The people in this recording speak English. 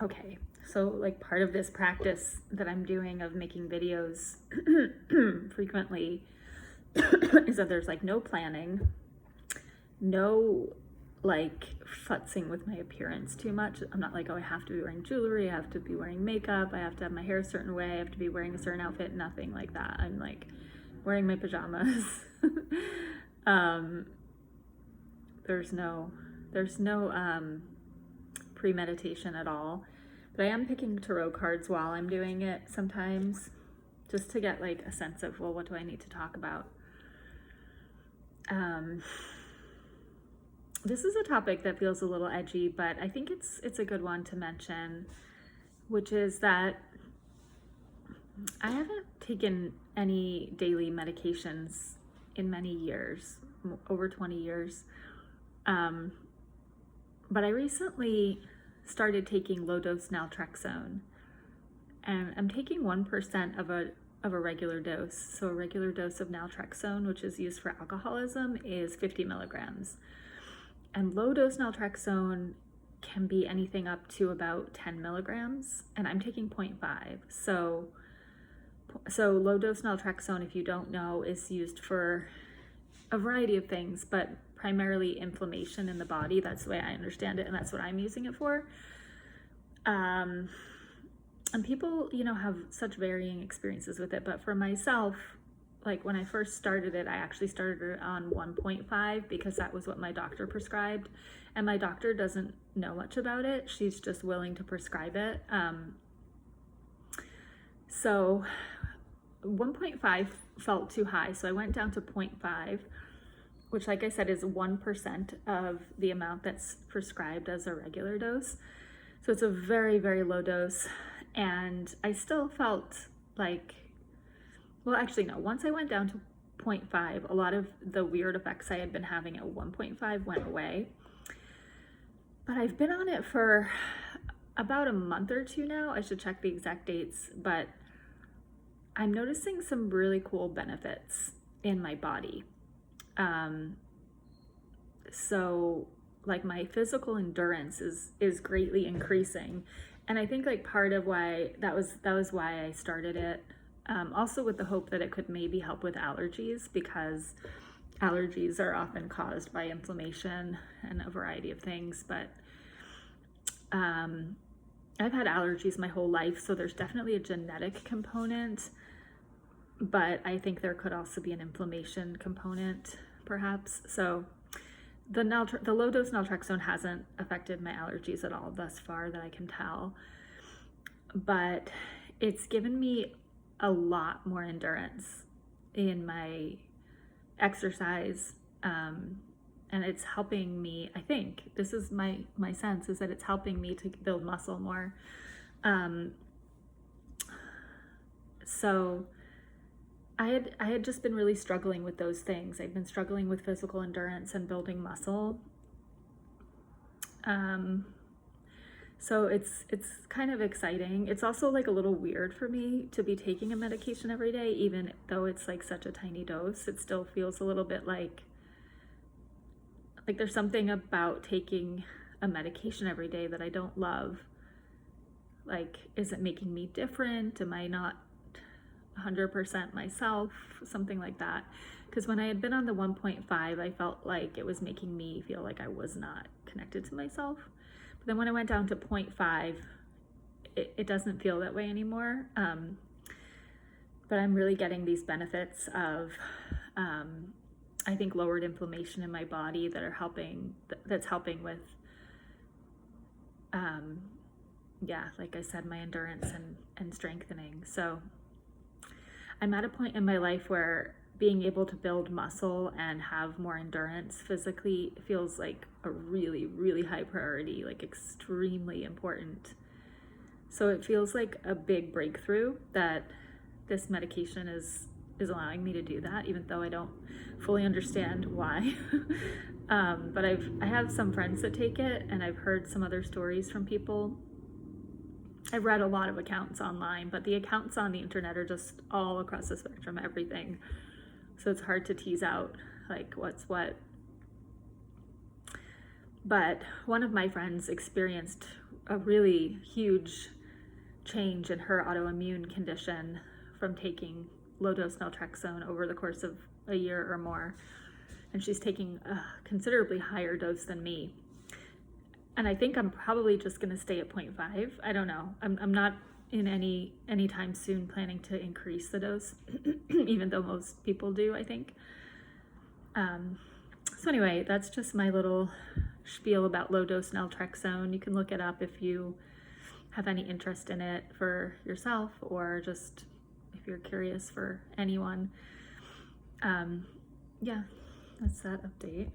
Okay, so like part of this practice that I'm doing of making videos frequently is that there's like no planning, no like futzing with my appearance too much. I'm not like, oh, I have to be wearing jewelry, I have to be wearing makeup, I have to have my hair a certain way, I have to be wearing a certain outfit, nothing like that. I'm like wearing my pajamas. um, there's no premeditation at all. But I am picking tarot cards while I'm doing it sometimes, just to get like a sense of, well, what do I need to talk about? This is a topic that feels a little edgy, but I think it's a good one to mention, which is that I haven't taken any daily medications in many years, over 20 years. But I recently started taking low-dose Naltrexone, and I'm taking 1% of a regular dose. So a regular dose of Naltrexone, which is used for alcoholism, is 50 milligrams. And low-dose Naltrexone can be anything up to about 10 milligrams, and I'm taking 0.5. So low-dose Naltrexone, if you don't know, is used for a variety of things, but primarily inflammation in the body. That's the way I understand it, and that's what I'm using it for. And people, have such varying experiences with it, but for myself, like when I first started it, I actually started it on 1.5 because that was what my doctor prescribed, and my doctor doesn't know much about it. She's just willing to prescribe it. So 1.5 felt too high, so I went down to 0.5, which, like I said, is 1% of the amount that's prescribed as a regular dose. So it's a very, very low dose, and I still felt like, well, actually, no, once I went down to 0.5, a lot of the weird effects I had been having at 1.5 went away. But I've been on it for about a month or two now. I should check the exact dates, but I'm noticing some really cool benefits in my body. So like my physical endurance is greatly increasing. And I think like part of why that was why I started it. Also with the hope that it could maybe help with allergies, because allergies are often caused by inflammation and a variety of things. But I've had allergies my whole life, so there's definitely a genetic component, but I think there could also be an inflammation component, perhaps. So the low-dose Naltrexone hasn't affected my allergies at all thus far that I can tell, but it's given me a lot more endurance in my exercise, and it's helping me. I think this is my sense, is that it's helping me to build muscle more. So I had just been really struggling with those things. I've been struggling with physical endurance and building muscle. So it's kind of exciting. It's also like a little weird for me to be taking a medication every day, even though it's like such a tiny dose. It still feels a little bit like there's something about taking a medication every day that I don't love. Like, is it making me different? Am I not 100% myself? Something like that. Because when I had been on the 1.5, I felt like it was making me feel like I was not connected to myself. But then when I went down to 0.5, it doesn't feel that way anymore. But I'm really getting these benefits of, I think, lowered inflammation in my body that's helping with, like I said, my endurance and strengthening. So I'm at a point in my life where being able to build muscle and have more endurance physically feels like a really, really high priority, like extremely important. So it feels like a big breakthrough that this medication is allowing me to do that, even though I don't fully understand why. But I have some friends that take it, and I've heard some other stories from people. I've read a lot of accounts online, but the accounts on the internet are just all across the spectrum, everything. So it's hard to tease out like what's what. But one of my friends experienced a really huge change in her autoimmune condition from taking low-dose naltrexone over the course of a year or more. And she's taking a considerably higher dose than me. And I think I'm probably just going to stay at 0.5. I don't know. I'm not in any time soon planning to increase the dose, even though most people do, I think. So anyway, that's just my little spiel about low-dose naltrexone. You can look it up if you have any interest in it for yourself, or just if you're curious for anyone. Yeah, that's that update.